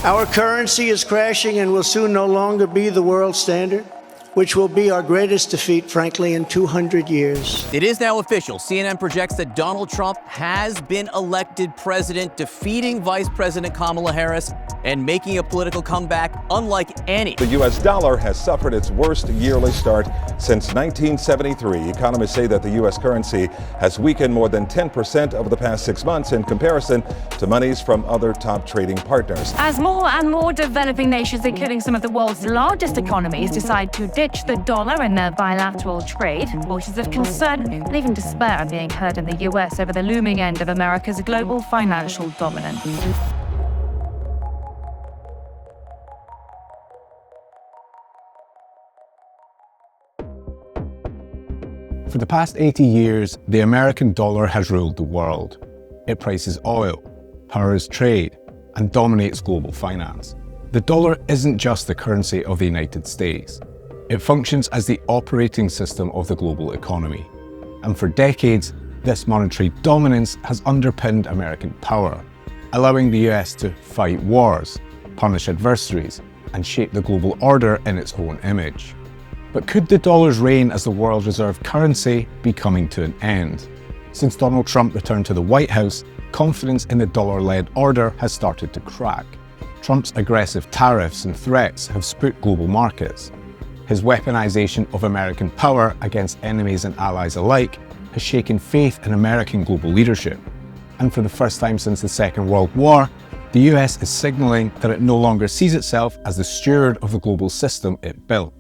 Our currency is crashing and will soon no longer be the world standard, which will be our greatest defeat, frankly, in 200 years. It is now official. CNN projects that Donald Trump has been elected president, defeating Vice President Kamala Harris and making a political comeback unlike any. The U.S. dollar has suffered its worst yearly start since 1973. Economists say that the U.S. currency has weakened more than 10% over the past 6 months in comparison to monies from other top trading partners. As more and more developing nations, including some of the world's largest economies, decide to ditch the dollar in their bilateral trade, voices of concern and even despair are being heard in the U.S. over the looming end of America's global financial dominance. For the past 80 years, the American dollar has ruled the world. It prices oil, powers trade, and dominates global finance. The dollar isn't just the currency of the United States. It functions as the operating system of the global economy. And for decades, this monetary dominance has underpinned American power, allowing the US to fight wars, punish adversaries, and shape the global order in its own image. But could the dollar's reign as the world's reserve currency be coming to an end? Since Donald Trump returned to the White House, confidence in the dollar-led order has started to crack. Trump's aggressive tariffs and threats have spooked global markets. His weaponization of American power against enemies and allies alike has shaken faith in American global leadership. And for the first time since the Second World War, the US is signaling that it no longer sees itself as the steward of the global system it built,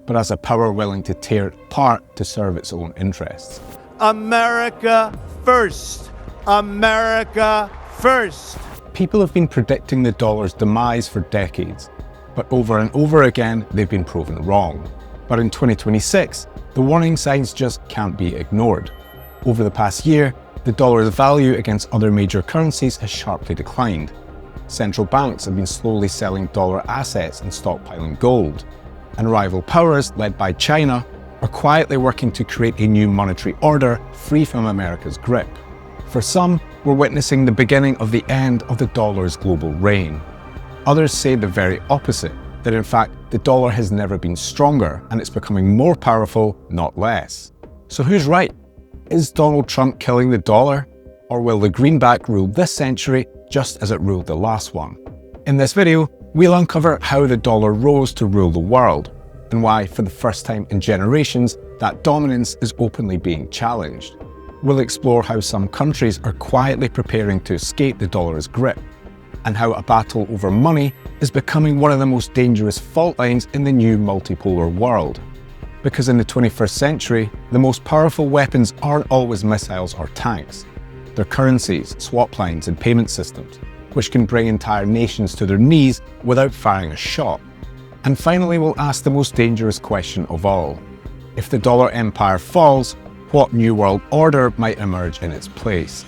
but as a power willing to tear it apart to serve its own interests. America first. America first. People have been predicting the dollar's demise for decades, but over and over again, they've been proven wrong. But in 2026, the warning signs just can't be ignored. Over the past year, the dollar's value against other major currencies has sharply declined. Central banks have been slowly selling dollar assets and stockpiling gold. And rival powers, led by China, are quietly working to create a new monetary order free from America's grip. For some, we're witnessing the beginning of the end of the dollar's global reign. Others say the very opposite, that in fact, the dollar has never been stronger and it's becoming more powerful, not less. So who's right? Is Donald Trump killing the dollar? Or will the greenback rule this century just as it ruled the last one? In this video, we'll uncover how the dollar rose to rule the world, and why, for the first time in generations, that dominance is openly being challenged. We'll explore how some countries are quietly preparing to escape the dollar's grip, and how a battle over money is becoming one of the most dangerous fault lines in the new multipolar world. Because in the 21st century, the most powerful weapons aren't always missiles or tanks. They're currencies, swap lines, and payment systems, which can bring entire nations to their knees without firing a shot. And finally, we'll ask the most dangerous question of all. If the dollar empire falls, what new world order might emerge in its place?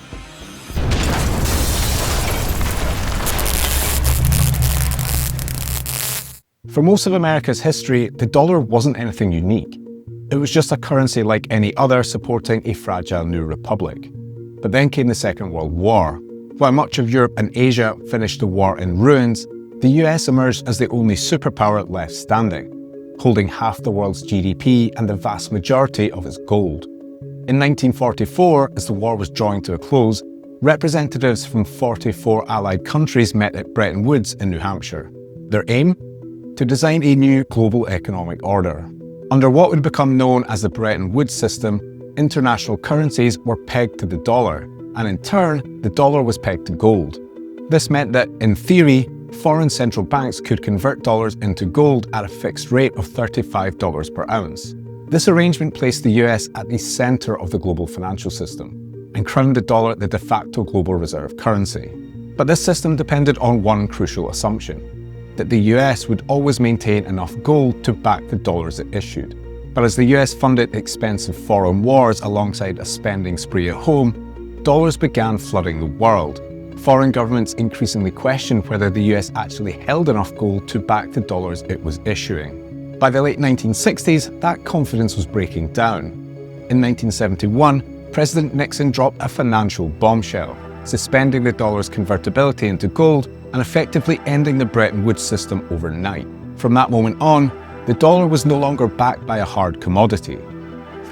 For most of America's history, the dollar wasn't anything unique. It was just a currency like any other supporting a fragile new republic. But then came the Second World War. While much of Europe and Asia finished the war in ruins, the US emerged as the only superpower left standing, holding half the world's GDP and the vast majority of its gold. In 1944, as the war was drawing to a close, representatives from 44 Allied countries met at Bretton Woods in New Hampshire. Their aim? To design a new global economic order. Under what would become known as the Bretton Woods system, international currencies were pegged to the dollar, and in turn, the dollar was pegged to gold. This meant that, in theory, foreign central banks could convert dollars into gold at a fixed rate of $35 per ounce. This arrangement placed the US at the center of the global financial system and crowned the dollar the de facto global reserve currency. But this system depended on one crucial assumption, that the US would always maintain enough gold to back the dollars it issued. But as the US funded expensive foreign wars alongside a spending spree at home, dollars began flooding the world. Foreign governments increasingly questioned whether the US actually held enough gold to back the dollars it was issuing. By the late 1960s, that confidence was breaking down. In 1971, President Nixon dropped a financial bombshell, suspending the dollar's convertibility into gold and effectively ending the Bretton Woods system overnight. From that moment on, the dollar was no longer backed by a hard commodity.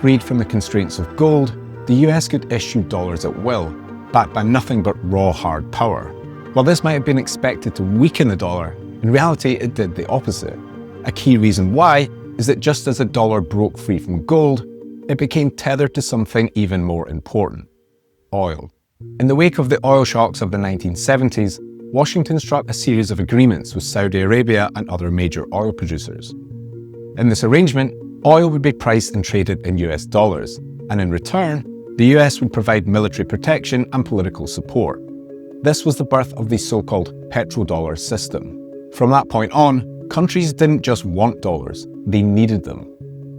Freed from the constraints of gold, the US could issue dollars at will, backed by nothing but raw hard power. While this might have been expected to weaken the dollar, in reality it did the opposite. A key reason why is that just as the dollar broke free from gold, it became tethered to something even more important: oil. In the wake of the oil shocks of the 1970s, Washington struck a series of agreements with Saudi Arabia and other major oil producers. In this arrangement, oil would be priced and traded in US dollars, and in return, the US would provide military protection and political support. This was the birth of the so-called Petrodollar system. From that point on, countries didn't just want dollars, they needed them.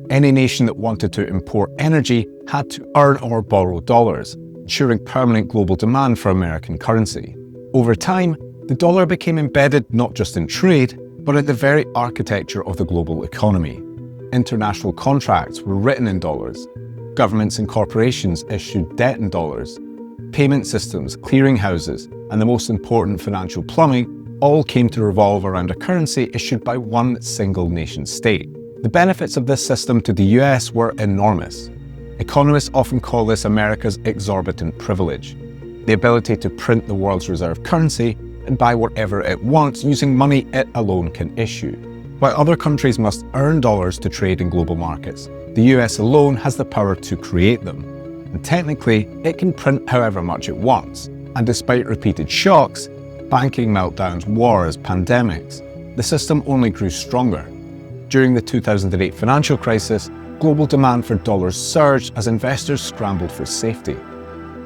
Any nation that wanted to import energy had to earn or borrow dollars, ensuring permanent global demand for American currency. Over time, the dollar became embedded not just in trade, but in the very architecture of the global economy. International contracts were written in dollars. Governments and corporations issued debt in dollars. Payment systems, clearinghouses, and the most important financial plumbing all came to revolve around a currency issued by one single nation-state. The benefits of this system to the US were enormous. Economists often call this America's exorbitant privilege: the ability to print the world's reserve currency and buy whatever it wants using money it alone can issue. While other countries must earn dollars to trade in global markets, the US alone has the power to create them. And technically, it can print however much it wants. And despite repeated shocks, banking meltdowns, wars, pandemics, the system only grew stronger. During the 2008 financial crisis, global demand for dollars surged as investors scrambled for safety.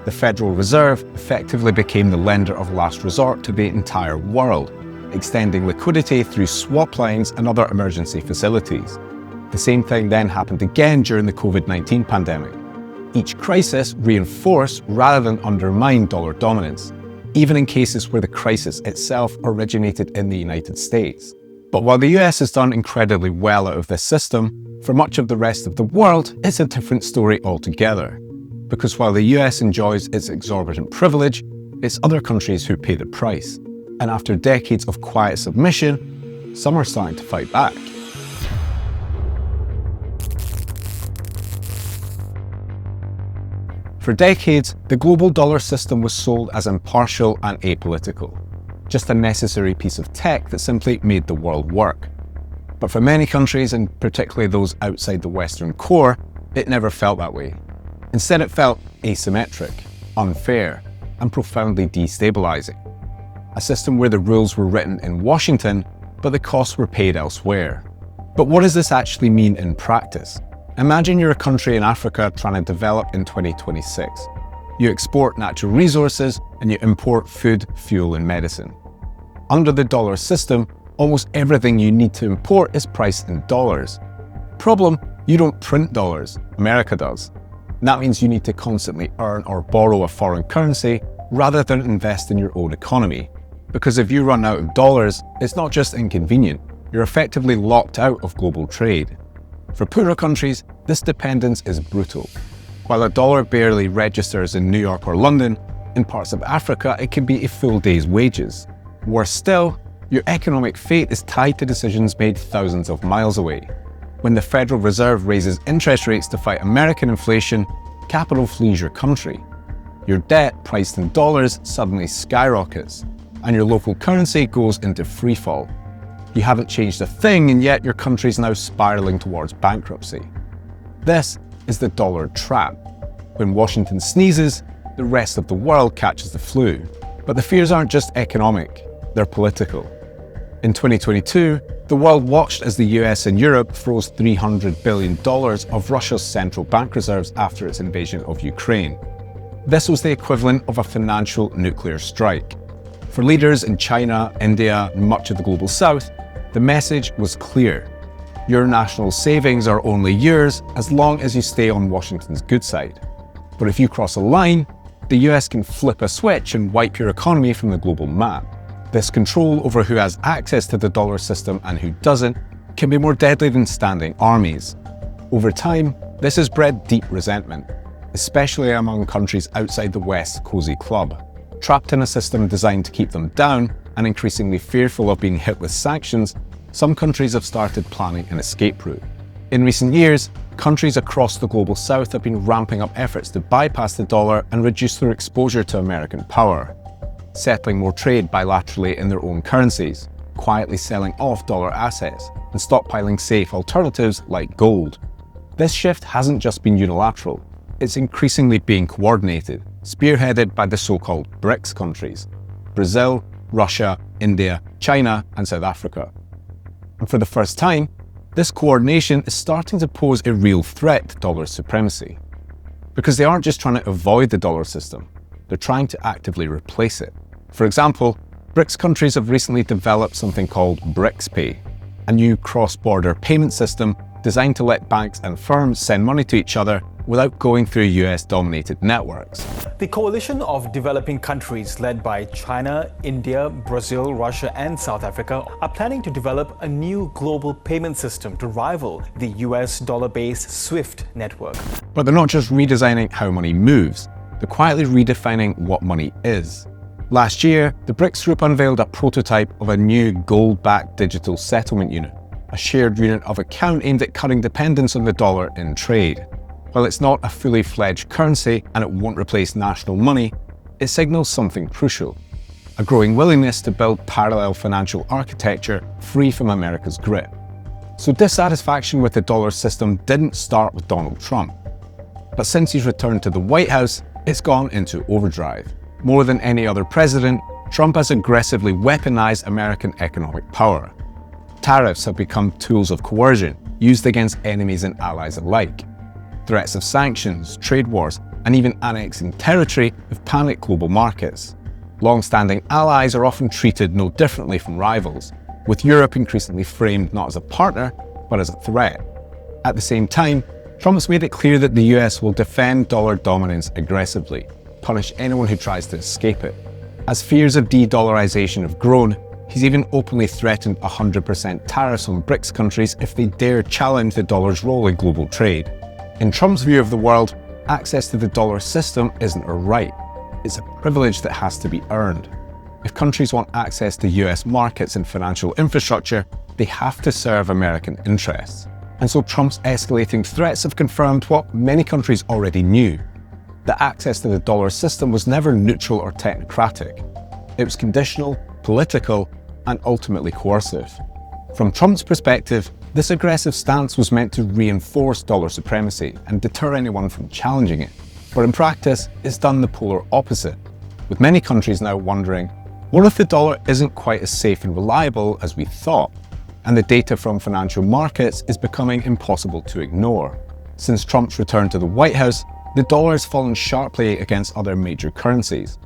The Federal Reserve effectively became the lender of last resort to the entire world, extending liquidity through swap lines and other emergency facilities. The same thing then happened again during the COVID-19 pandemic. Each crisis reinforced rather than undermined dollar dominance, even in cases where the crisis itself originated in the United States. But while the US has done incredibly well out of this system, for much of the rest of the world, it's a different story altogether. Because while the US enjoys its exorbitant privilege, it's other countries who pay the price. And after decades of quiet submission, some are starting to fight back. For decades, the global dollar system was sold as impartial and apolitical, just a necessary piece of tech that simply made the world work. But for many countries, and particularly those outside the Western core, it never felt that way. Instead, it felt asymmetric, unfair, and profoundly destabilizing. A system where the rules were written in Washington, but the costs were paid elsewhere. But what does this actually mean in practice? Imagine you're a country in Africa trying to develop in 2026. You export natural resources and you import food, fuel, and medicine. Under the dollar system, almost everything you need to import is priced in dollars. Problem, you don't print dollars, America does. And that means you need to constantly earn or borrow a foreign currency rather than invest in your own economy. Because if you run out of dollars, it's not just inconvenient, you're effectively locked out of global trade. For poorer countries, this dependence is brutal. While a dollar barely registers in New York or London, in parts of Africa it can be a full day's wages. Worse still, your economic fate is tied to decisions made thousands of miles away. When the Federal Reserve raises interest rates to fight American inflation, capital flees your country. Your debt, priced in dollars, suddenly skyrockets, and your local currency goes into freefall. You haven't changed a thing, and yet your country's now spiraling towards bankruptcy. This is the dollar trap. When Washington sneezes, the rest of the world catches the flu. But the fears aren't just economic, they're political. In 2022, the world watched as the US and Europe froze $300 billion of Russia's central bank reserves after its invasion of Ukraine. This was the equivalent of a financial nuclear strike. For leaders in China, India, and much of the global south, the message was clear. Your national savings are only yours as long as you stay on Washington's good side. But if you cross a line, the US can flip a switch and wipe your economy from the global map. This control over who has access to the dollar system and who doesn't can be more deadly than standing armies. Over time, this has bred deep resentment, especially among countries outside the West's cozy club. Trapped in a system designed to keep them down and increasingly fearful of being hit with sanctions, some countries have started planning an escape route. In recent years, countries across the global south have been ramping up efforts to bypass the dollar and reduce their exposure to American power, settling more trade bilaterally in their own currencies, quietly selling off dollar assets, and stockpiling safe alternatives like gold. This shift hasn't just been unilateral, it's increasingly being coordinated, spearheaded by the so-called BRICS countries: Brazil, Russia, India, China, and South Africa. And for the first time, this coordination is starting to pose a real threat to dollar supremacy. Because they aren't just trying to avoid the dollar system, they're trying to actively replace it. For example, BRICS countries have recently developed something called BRICS Pay, a new cross-border payment system designed to let banks and firms send money to each other without going through US-dominated networks. The coalition of developing countries led by China, India, Brazil, Russia, and South Africa are planning to develop a new global payment system to rival the US dollar-based SWIFT network. But they're not just redesigning how money moves, they're quietly redefining what money is. Last year, the BRICS group unveiled a prototype of a new gold-backed digital settlement unit, a shared unit of account aimed at cutting dependence on the dollar in trade. While it's not a fully fledged currency and it won't replace national money, it signals something crucial: a growing willingness to build parallel financial architecture free from America's grip. So dissatisfaction with the dollar system didn't start with Donald Trump. But since he's returned to the White House, it's gone into overdrive. More than any other president, Trump has aggressively weaponized American economic power. Tariffs have become tools of coercion used against enemies and allies alike. Threats of sanctions, trade wars, and even annexing territory have panicked global markets. Long-standing allies are often treated no differently from rivals, with Europe increasingly framed not as a partner, but as a threat. At the same time, Trump's made it clear that the US will defend dollar dominance aggressively, punish anyone who tries to escape it. As fears of de-dollarization have grown, he's even openly threatened 100% tariffs on BRICS countries if they dare challenge the dollar's role in global trade. In Trump's view of the world, access to the dollar system isn't a right, it's a privilege that has to be earned. If countries want access to US markets and financial infrastructure, they have to serve American interests. And so Trump's escalating threats have confirmed what many countries already knew: that access to the dollar system was never neutral or technocratic. It was conditional, political, and ultimately coercive. From Trump's perspective, this aggressive stance was meant to reinforce dollar supremacy and deter anyone from challenging it. But in practice, it's done the polar opposite, with many countries now wondering, what if the dollar isn't quite as safe and reliable as we thought? And the data from financial markets is becoming impossible to ignore. Since Trump's return to the White House, the dollar has fallen sharply against other major currencies.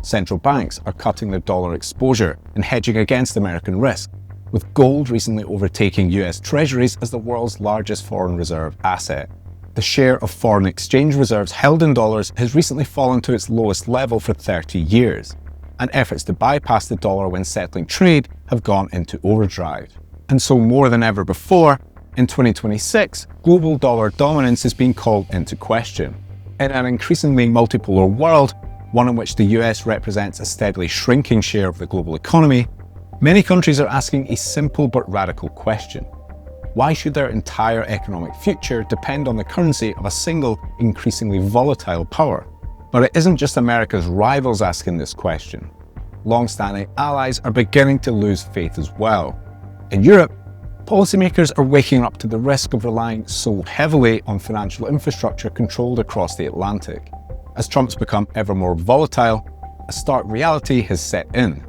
Central banks are cutting their dollar exposure and hedging against American risk, with gold recently overtaking US treasuries as the world's largest foreign reserve asset. The share of foreign exchange reserves held in dollars has recently fallen to its lowest level for 30 years, and efforts to bypass the dollar when settling trade have gone into overdrive. And so more than ever before, in 2026, global dollar dominance is being called into question. In an increasingly multipolar world, one in which the US represents a steadily shrinking share of the global economy, many countries are asking a simple but radical question. Why should their entire economic future depend on the currency of a single, increasingly volatile power? But it isn't just America's rivals asking this question. Long-standing allies are beginning to lose faith as well. In Europe, policymakers are waking up to the risk of relying so heavily on financial infrastructure controlled across the Atlantic. As Trump's become ever more volatile, a stark reality has set in.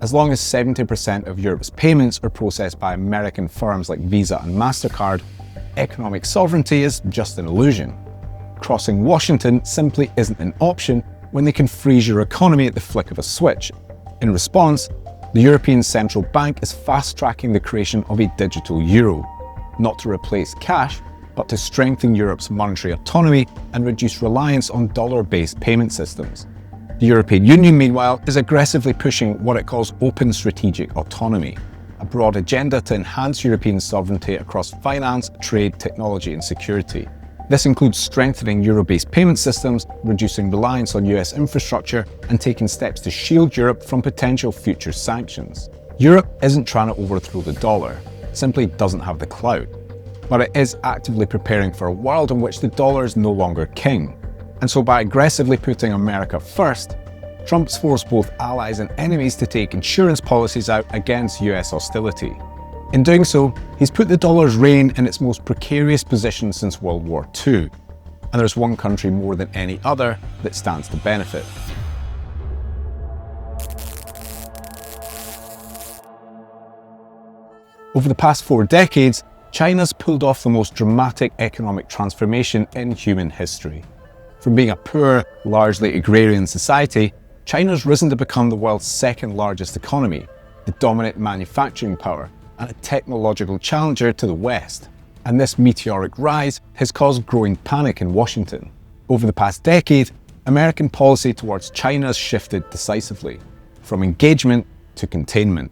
As long as 70% of Europe's payments are processed by American firms like Visa and MasterCard, economic sovereignty is just an illusion. Crossing Washington simply isn't an option when they can freeze your economy at the flick of a switch. In response, the European Central Bank is fast-tracking the creation of a digital euro, not to replace cash, but to strengthen Europe's monetary autonomy and reduce reliance on dollar-based payment systems. The European Union, meanwhile, is aggressively pushing what it calls open strategic autonomy, a broad agenda to enhance European sovereignty across finance, trade, technology, and security. This includes strengthening euro-based payment systems, reducing reliance on US infrastructure, and taking steps to shield Europe from potential future sanctions. Europe isn't trying to overthrow the dollar, it simply doesn't have the clout. But it is actively preparing for a world in which the dollar is no longer king. And so by aggressively putting America first, Trump's forced both allies and enemies to take insurance policies out against US hostility. In doing so, he's put the dollar's reign in its most precarious position since World War II. And there's one country more than any other that stands to benefit. Over the past 4 decades, China's pulled off the most dramatic economic transformation in human history. From being a poor, largely agrarian society, China's risen to become the world's second largest economy, the dominant manufacturing power, and a technological challenger to the West. And this meteoric rise has caused growing panic in Washington. Over the past decade, American policy towards China has shifted decisively, from engagement to containment.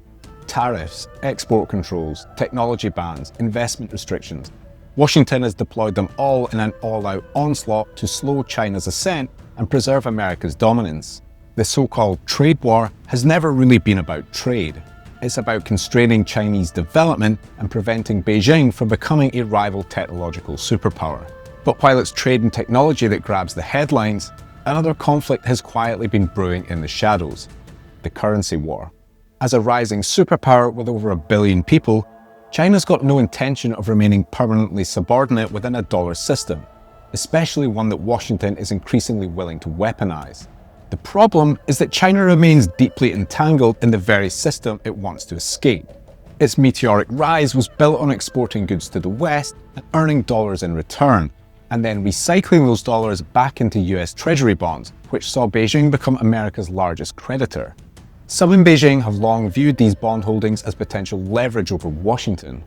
Tariffs, export controls, technology bans, investment restrictions. Washington has deployed them all in an all-out onslaught to slow China's ascent and preserve America's dominance. The so-called trade war has never really been about trade. It's about constraining Chinese development and preventing Beijing from becoming a rival technological superpower. But while it's trade and technology that grabs the headlines, another conflict has quietly been brewing in the shadows: the currency war. As a rising superpower with over 1 billion people, China's got no intention of remaining permanently subordinate within a dollar system, especially one that Washington is increasingly willing to weaponize. The problem is that China remains deeply entangled in the very system it wants to escape. Its meteoric rise was built on exporting goods to the West and earning dollars in return, and then recycling those dollars back into US Treasury bonds, which saw Beijing become America's largest creditor. Some in Beijing have long viewed these bond holdings as potential leverage over Washington.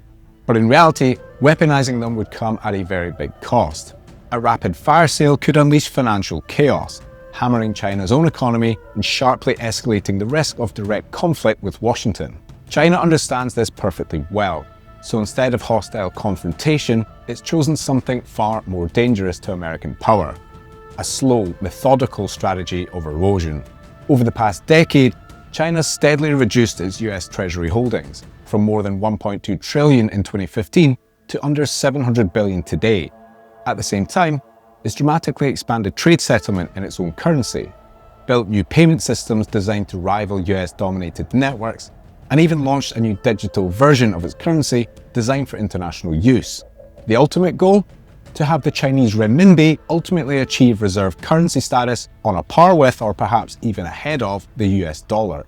But in reality, weaponizing them would come at a very big cost. A rapid fire sale could unleash financial chaos, hammering China's own economy and sharply escalating the risk of direct conflict with Washington. China understands this perfectly well, so instead of hostile confrontation, it's chosen something far more dangerous to American power: a slow, methodical strategy of erosion. Over the past decade, China steadily reduced its US Treasury holdings, from more than 1.2 trillion in 2015 to under 700 billion today. At the same time, it's dramatically expanded trade settlement in its own currency, built new payment systems designed to rival US-dominated networks, and even launched a new digital version of its currency designed for international use. The ultimate goal? To have the Chinese renminbi ultimately achieve reserve currency status on a par with, or perhaps even ahead of, the US dollar.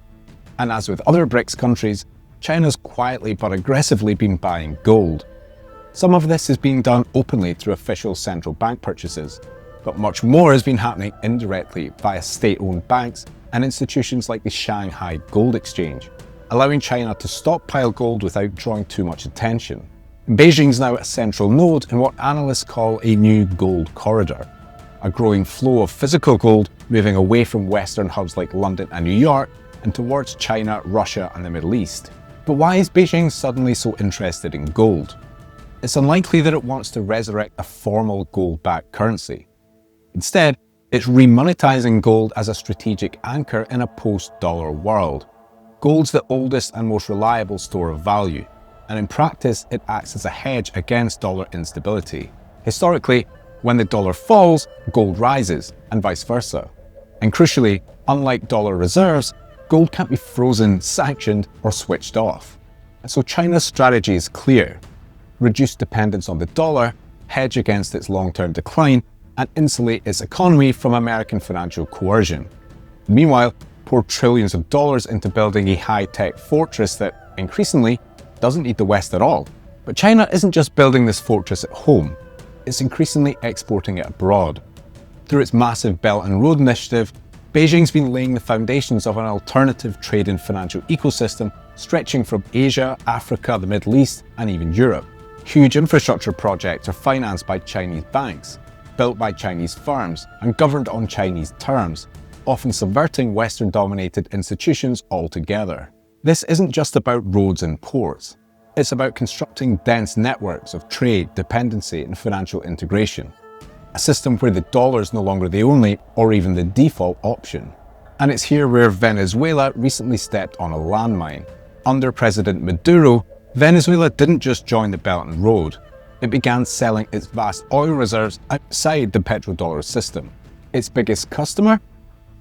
And as with other BRICS countries, China's quietly but aggressively been buying gold. Some of this is being done openly through official central bank purchases, but much more has been happening indirectly via state-owned banks and institutions like the Shanghai Gold Exchange, allowing China to stockpile gold without drawing too much attention. Beijing's now a central node in what analysts call a new gold corridor, a growing flow of physical gold moving away from Western hubs like London and New York and towards China, Russia, and the Middle East. But why is Beijing suddenly so interested in gold? It's unlikely that it wants to resurrect a formal gold-backed currency. Instead, it's remonetizing gold as a strategic anchor in a post-dollar world. Gold's the oldest and most reliable store of value, and in practice, it acts as a hedge against dollar instability. Historically, when the dollar falls, gold rises, and vice versa. And crucially, unlike dollar reserves, gold can't be frozen, sanctioned, or switched off. And so China's strategy is clear: reduce dependence on the dollar, hedge against its long-term decline, and insulate its economy from American financial coercion. Meanwhile, pour trillions of dollars into building a high-tech fortress that, increasingly, doesn't need the West at all. But China isn't just building this fortress at home, it's increasingly exporting it abroad. Through its massive Belt and Road Initiative, Beijing's been laying the foundations of an alternative trade and financial ecosystem stretching from Asia, Africa, the Middle East, and even Europe. Huge infrastructure projects are financed by Chinese banks, built by Chinese firms, and governed on Chinese terms, often subverting Western-dominated institutions altogether. This isn't just about roads and ports. It's about constructing dense networks of trade, dependency, and financial integration. a system where the dollar is no longer the only or even the default option. And it's here where Venezuela recently stepped on a landmine. Under President Maduro, Venezuela didn't just join the Belt and Road. It began selling its vast oil reserves outside the petrodollar system. Its biggest customer?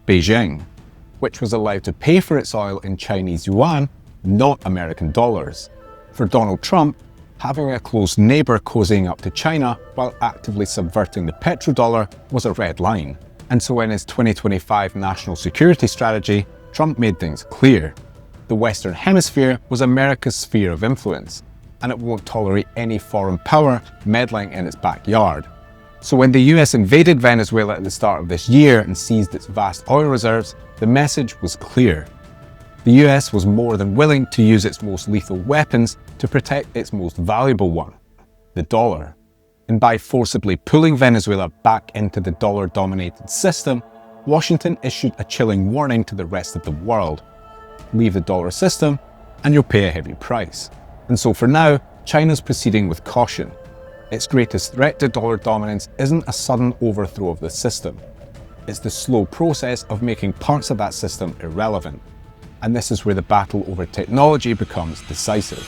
Beijing, which was allowed to pay for its oil in Chinese yuan, not American dollars. For Donald Trump, having a close neighbour cozying up to China while actively subverting the petrodollar was a red line. And so in his 2025 national security strategy, Trump made things clear. The Western Hemisphere was America's sphere of influence, and it won't tolerate any foreign power meddling in its backyard. So when the US invaded Venezuela at the start of this year and seized its vast oil reserves, the message was clear. The US was more than willing to use its most lethal weapons to protect its most valuable one, the dollar. And by forcibly pulling Venezuela back into the dollar-dominated system, Washington issued a chilling warning to the rest of the world. Leave the dollar system and you'll pay a heavy price. And so for now, China's proceeding with caution. Its greatest threat to dollar dominance isn't a sudden overthrow of the system. It's the slow process of making parts of that system irrelevant. And this is where the battle over technology becomes decisive.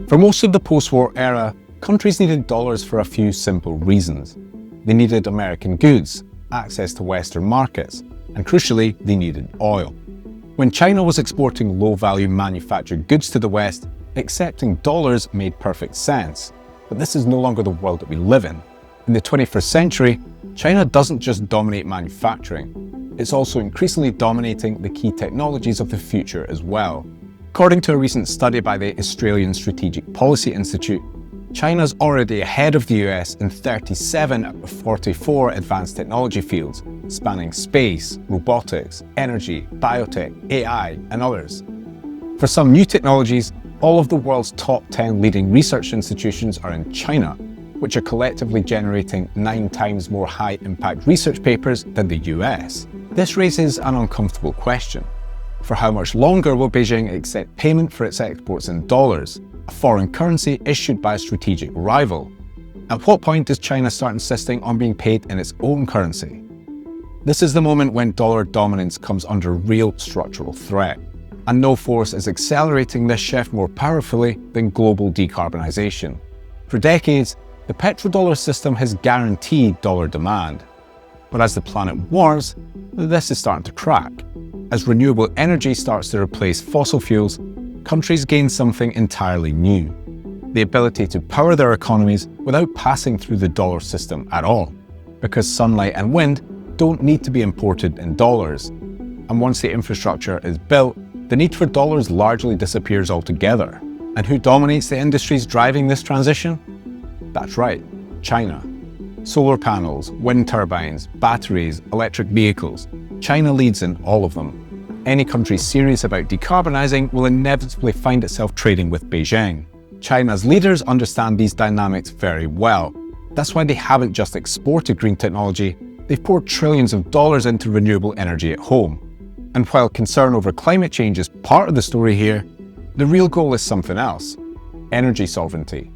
For most of the post-war era, countries needed dollars for a few simple reasons. They needed American goods, access to Western markets, and crucially, they needed oil. When China was exporting low-value manufactured goods to the West, accepting dollars made perfect sense. But this is no longer the world that we live in. In the 21st century, China doesn't just dominate manufacturing, it's also increasingly dominating the key technologies of the future as well. According to a recent study by the Australian Strategic Policy Institute, China's already ahead of the US in 37 out of 44 advanced technology fields, spanning space, robotics, energy, biotech, AI, and others. For some new technologies, all of the world's top 10 leading research institutions are in China, which are collectively generating 9 times more high-impact research papers than the US. This raises an uncomfortable question. For how much longer will Beijing accept payment for its exports in dollars, a foreign currency issued by a strategic rival? At what point does China start insisting on being paid in its own currency? This is the moment when dollar dominance comes under real structural threat, and no force is accelerating this shift more powerfully than global decarbonization. For decades, the petrodollar system has guaranteed dollar demand. But as the planet wars, this is starting to crack. As renewable energy starts to replace fossil fuels, countries gain something entirely new: the ability to power their economies without passing through the dollar system at all, because sunlight and wind don't need to be imported in dollars. And once the infrastructure is built, the need for dollars largely disappears altogether. And who dominates the industries driving this transition? That's right, China. Solar panels, wind turbines, batteries, electric vehicles. China leads in all of them. Any country serious about decarbonizing will inevitably find itself trading with Beijing. China's leaders understand these dynamics very well. That's why they haven't just exported green technology, they've poured trillions of dollars into renewable energy at home. And while concern over climate change is part of the story here, the real goal is something else: energy sovereignty.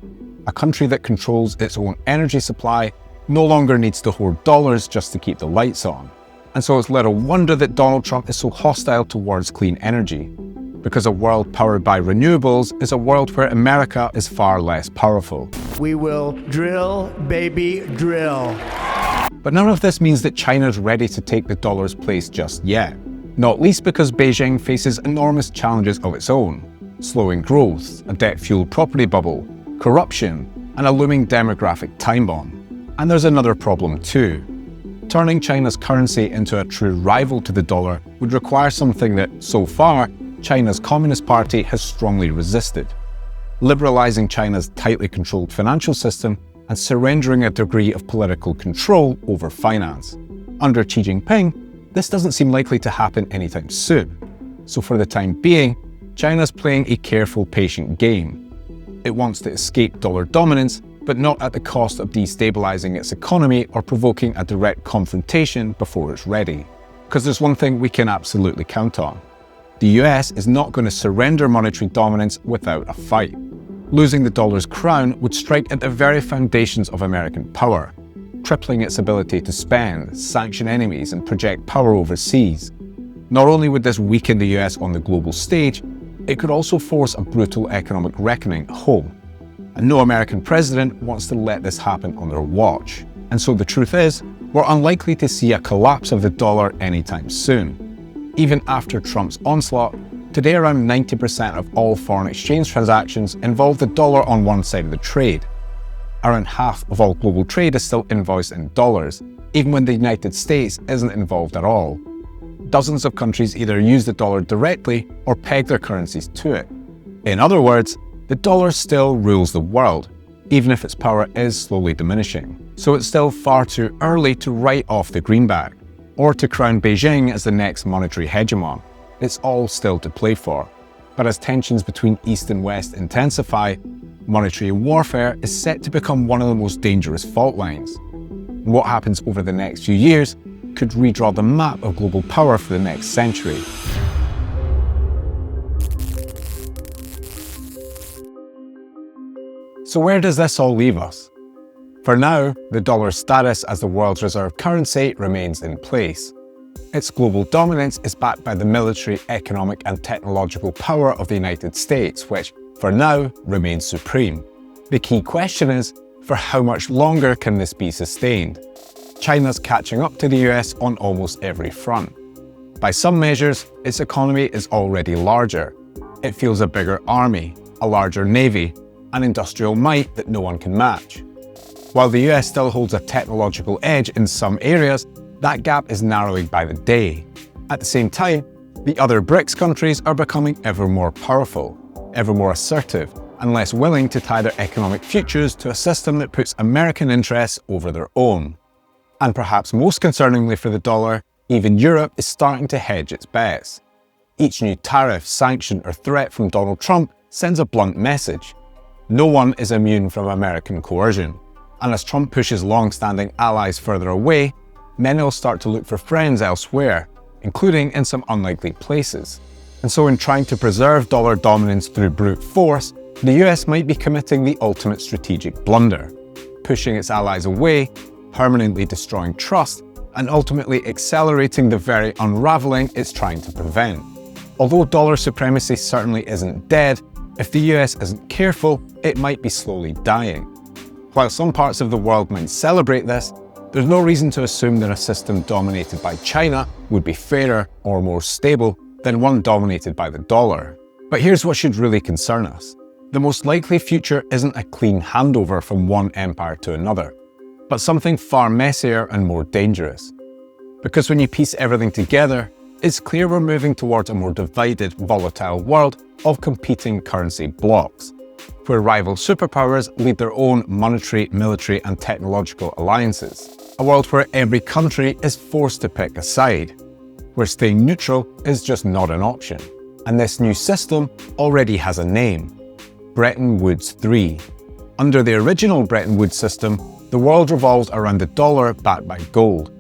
A country that controls its own energy supply no longer needs to hoard dollars just to keep the lights on. And so it's little wonder that Donald Trump is so hostile towards clean energy, because a world powered by renewables is a world where America is far less powerful. We will drill, baby, drill. But none of this means that China's ready to take the dollar's place just yet, not least because Beijing faces enormous challenges of its own: slowing growth, a debt-fueled property bubble, corruption, and a looming demographic time bomb. And there's another problem too. Turning China's currency into a true rival to the dollar would require something that, so far, China's Communist Party has strongly resisted: liberalizing China's tightly controlled financial system and surrendering a degree of political control over finance. Under Xi Jinping, this doesn't seem likely to happen anytime soon. So for the time being, China's playing a careful, patient game. It wants to escape dollar dominance, but not at the cost of destabilizing its economy or provoking a direct confrontation before it's ready. Because there's one thing we can absolutely count on: The US is not going to surrender monetary dominance without a fight. Losing the dollar's crown would strike at the very foundations of American power, crippling its ability to spend, sanction enemies, and project power overseas. Not only would this weaken the US on the global stage, it could also force a brutal economic reckoning at home. And no American president wants to let this happen on their watch. And so the truth is, we're unlikely to see a collapse of the dollar anytime soon. Even after Trump's onslaught, today around 90% of all foreign exchange transactions involve the dollar on one side of the trade. Around half of all global trade is still invoiced in dollars, even when the United States isn't involved at all. Dozens of countries either use the dollar directly or peg their currencies to it. In other words, the dollar still rules the world, even if its power is slowly diminishing. So it's still far too early to write off the greenback, or to crown Beijing as the next monetary hegemon. It's all still to play for. But as tensions between East and West intensify, monetary warfare is set to become one of the most dangerous fault lines. And what happens over the next few years could redraw the map of global power for the next century. So where does this all leave us? For now, the dollar's status as the world's reserve currency remains in place. Its global dominance is backed by the military, economic, and technological power of the United States, which, for now, remains supreme. The key question is, for how much longer can this be sustained? China's catching up to the US on almost every front. By some measures, its economy is already larger. It fields a bigger army, a larger navy, and industrial might that no one can match. While the US still holds a technological edge in some areas, that gap is narrowing by the day. At the same time, the other BRICS countries are becoming ever more powerful, ever more assertive, and less willing to tie their economic futures to a system that puts American interests over their own. And perhaps most concerningly for the dollar, even Europe is starting to hedge its bets. Each new tariff, sanction, or threat from Donald Trump sends a blunt message. No one is immune from American coercion. And as Trump pushes long-standing allies further away, many will start to look for friends elsewhere, including in some unlikely places. And so in trying to preserve dollar dominance through brute force, the US might be committing the ultimate strategic blunder, pushing its allies away, permanently destroying trust, and ultimately accelerating the very unraveling it's trying to prevent. Although dollar supremacy certainly isn't dead, if the US isn't careful, it might be slowly dying. While some parts of the world might celebrate this, there's no reason to assume that a system dominated by China would be fairer or more stable than one dominated by the dollar. But here's what should really concern us. The most likely future isn't a clean handover from one empire to another, but something far messier and more dangerous. Because when you piece everything together, it's clear we're moving towards a more divided, volatile world of competing currency blocks, where rival superpowers lead their own monetary, military, and technological alliances. A world where every country is forced to pick a side, where staying neutral is just not an option. And this new system already has a name: Bretton Woods III. Under the original Bretton Woods system, the world revolves around the dollar backed by gold.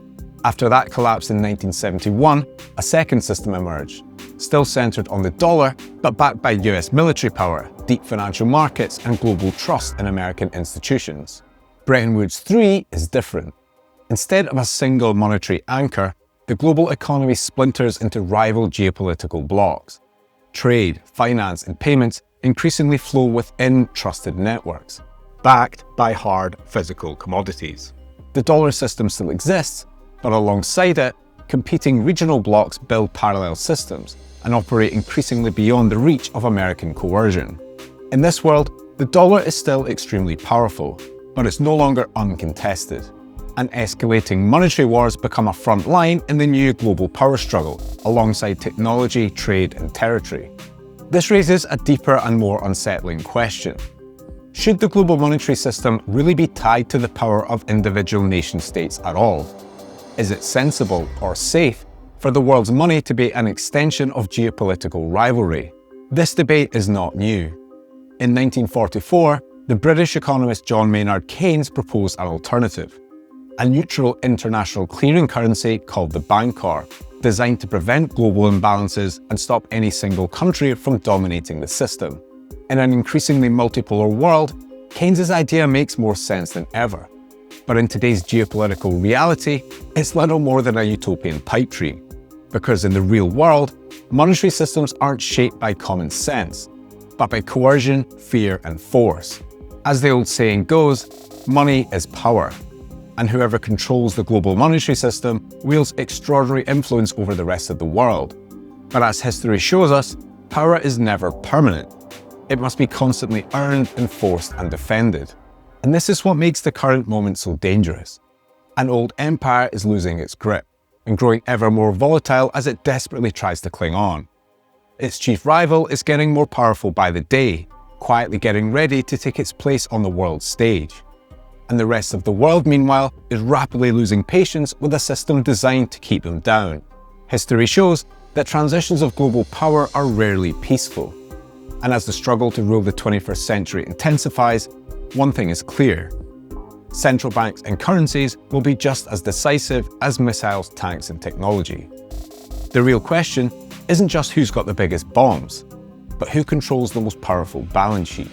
After that collapsed in 1971, a second system emerged, still centered on the dollar, but backed by US military power, deep financial markets, and global trust in American institutions. Bretton Woods III is different. Instead of a single monetary anchor, the global economy splinters into rival geopolitical blocs. Trade, finance, and payments increasingly flow within trusted networks, backed by hard physical commodities. The dollar system still exists, but alongside it, competing regional blocs build parallel systems and operate increasingly beyond the reach of American coercion. In this world, the dollar is still extremely powerful, but it's no longer uncontested. And escalating monetary wars become a front line in the new global power struggle, alongside technology, trade, and territory. This raises a deeper and more unsettling question. Should the global monetary system really be tied to the power of individual nation-states at all? Is it sensible or safe for the world's money to be an extension of geopolitical rivalry? This debate is not new. In 1944, the British economist John Maynard Keynes proposed an alternative: a neutral international clearing currency called the Bancor, designed to prevent global imbalances and stop any single country from dominating the system. In an increasingly multipolar world, Keynes's idea makes more sense than ever. But in today's geopolitical reality, it's little more than a utopian pipe dream. Because in the real world, monetary systems aren't shaped by common sense, but by coercion, fear, and force. As the old saying goes, money is power. And whoever controls the global monetary system wields extraordinary influence over the rest of the world. But as history shows us, power is never permanent. It must be constantly earned, enforced, and defended. And this is what makes the current moment so dangerous. An old empire is losing its grip and growing ever more volatile as it desperately tries to cling on. Its chief rival is getting more powerful by the day, quietly getting ready to take its place on the world stage. And the rest of the world, meanwhile, is rapidly losing patience with a system designed to keep them down. History shows that transitions of global power are rarely peaceful. And as the struggle to rule the 21st century intensifies, one thing is clear. Central banks and currencies will be just as decisive as missiles, tanks, and technology. The real question isn't just who's got the biggest bombs, but who controls the most powerful balance sheet.